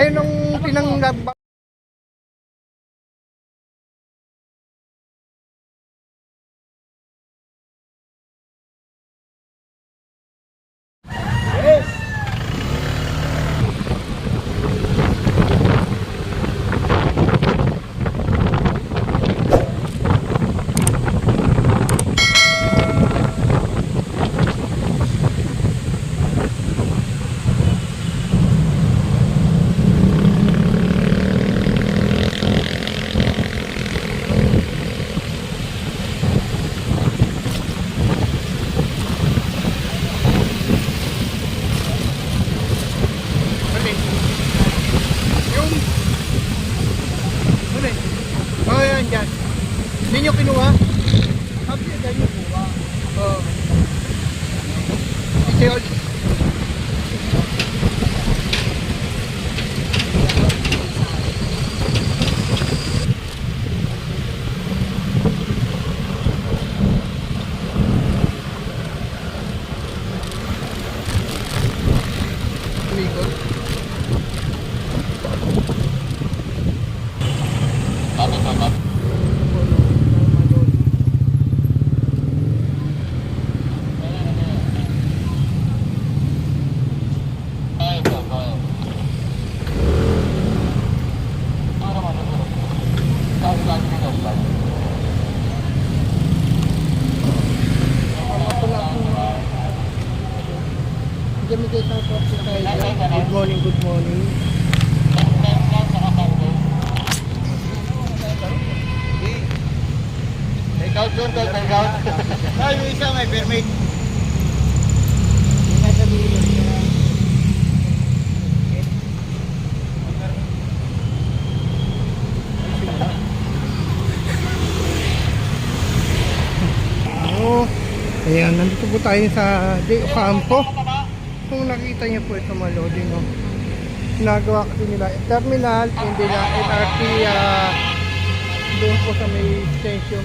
Ayun nung pinanglab. Oh, yan dyan. Hindi nyo kinuha? Sabi nyo dyan yung buha. Oo. Ito yun. Umikot. Good morning, good morning. Take out doon, take out. Ay, yung isa may permit. Ayan, nandito po tayo sa De Ocampo. Kung nakita niyo po ito mga loading, no? Ginagawa kasi nila terminal, hindi na LRT doon po sa may station.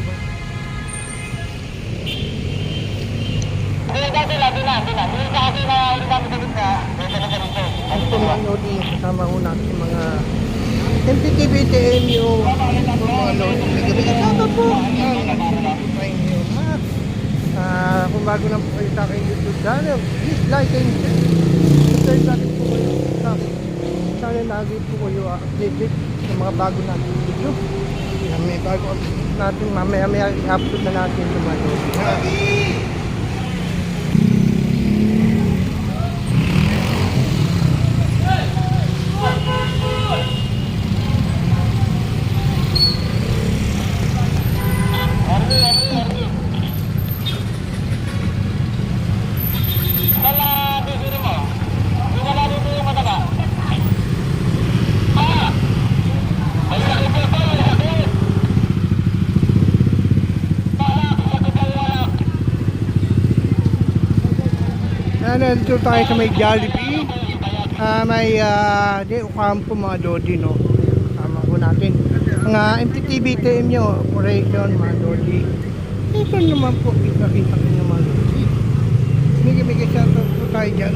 Ito mga loading, kasama ko natin yung mga MPTV, TNU, mga loading na gabi. Kasama po kung bago na po kayo sa aking YouTube channel, please like and share natin po kayo sa akin. Sana lagi po kayo updated sa mga bago natin video. May bago natin mamaya i-upload na natin yung mga loading. Nandito tayo sa may Jollibee, may De Ocampo mga Dodi, no? Tama po natin mga MTTV team nyo, operation mga Dodi. Ito naman po, kita-kita ko naman may shoutout po tayo dyan.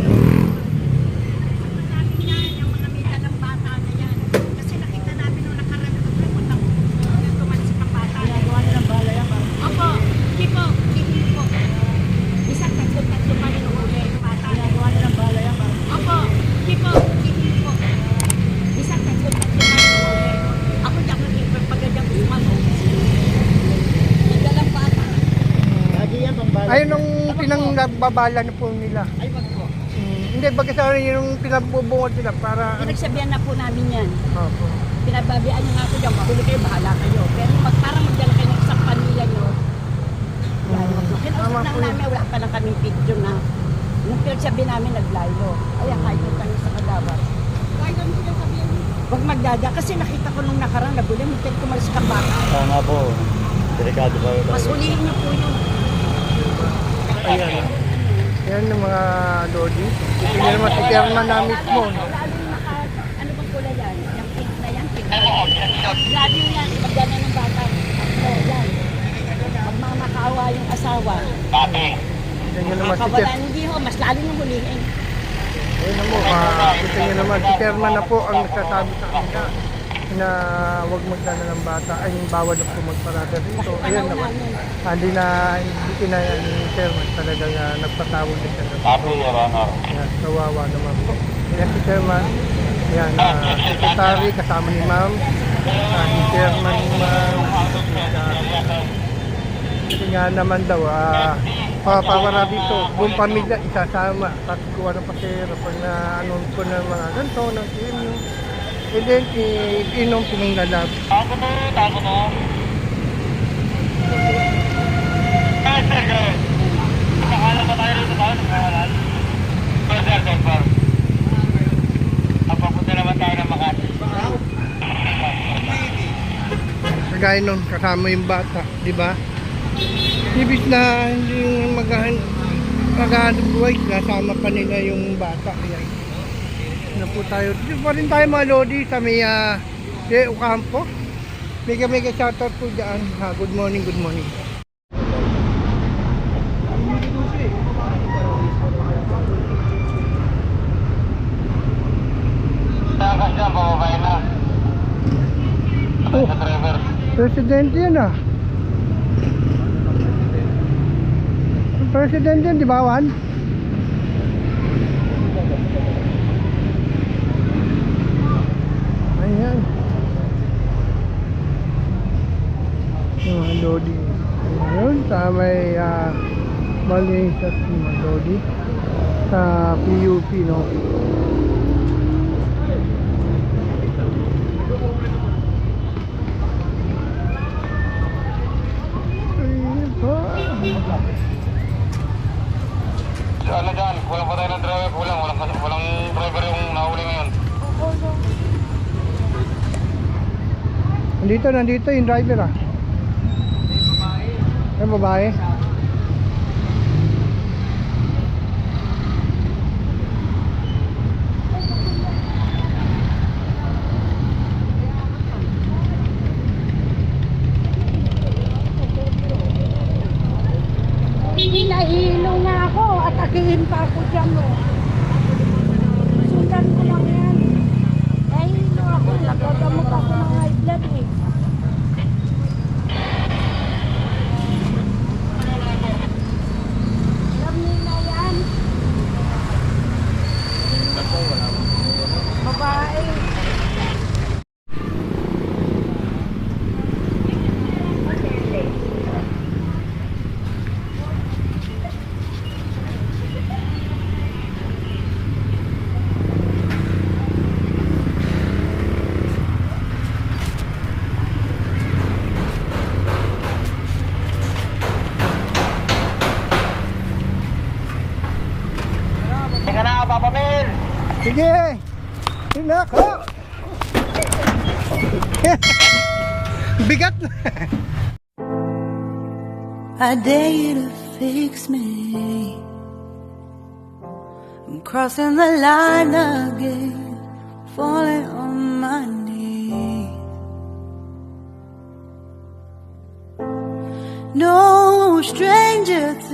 Ayun nung pinangbabala na po nila. Ay, wag po. Hindi, bakit sa yung pinagbubungod nila para... Pinagsabihan na po namin yan. Opo. Pinababian nyo nga po dyan, mahuli kayo, bahala kayo. Pero parang magdala kayo ng isang pamilya nyo. Kinausap lang namin, wala pa lang kaming picture na. Nung pinagsabihan namin, naglaylo. Kaya kahit yung tayo sa Kadawas. Kahit ang pinagsabihan nyo. Huwag magdada, kasi nakita ko nung nakarang naguli, muntik kumalis ka baka. Oo nga po. Delikado pa yun. Mas ulihin nyo po yun. Ayan. Ayan yung mga Dodi. Ito nyo naman si Kerman na mismo. No? Lalo yung ano bang kulay yan? Yung pink na yan, pink. Lalo yan, magdala ng bata. Yan. Magmamakaawa yung asawa. Ito nyo naman si Makawala, hindi ho, mas lalo yung hulihin. Ayun mo, kita nyo naman, si Chairman na po ang nagsasabi sa kanila na huwag magdala ng bata, ay bawal na po magparada dito. Ayun naman, hindi kinaya ni Chairman, talagang nagpatawag na siya. Copy, Your Honor. Yan, kawawa naman po. Yan si Chairman, yan, secretary kasama ni Ma'am, si Chairman Ma'am, kasi nga naman daw, para dito, buong pamilya isasama, tapos kuha ng pasero, pag na-anon ko ng mga ganito, ng sinyo, and then inom pinanglalab. Tako to. Sir, sir. Nakala ba tayo rito tayo? Nakahalan? Sir. Papunta naman tayo ng Makati. Kagaya nun, kasama yung bata, di ba? Ibig na hindi maghahanap buhay, kasama pa nila yung bata. Ayan. Ano po tayo? Dito pa rin tayo mga Lodi sa may Ocampo. Mega shoutout po dyan. Good morning, good morning. Takas dyan, pababay na. Oh, Sa driver. presidente yan ah. Presidente yan, di ba, Juan? Ayan. Mga Lodi. Ayun, sa may Malaysia si mga Lodi. Sa PUP, no? Ayun po. So, ano dyan? Kulang pa tayo ng driver. Walang driver yung nahuli ngayon. Nandito yung driver ah. Yung babae. Nahihilo nga ako at akihin pa ako dyan. Oh. Sundan ko lang yan. Nahihilo ako. Nagagamot ako ng high blood eh. Alam niyo na yan. Babae. Teka na, Papa Mel! Sige! Hinako! Bigat na! I dare you to fix me. I'm crossing the line again, falling on my knees. No stranger to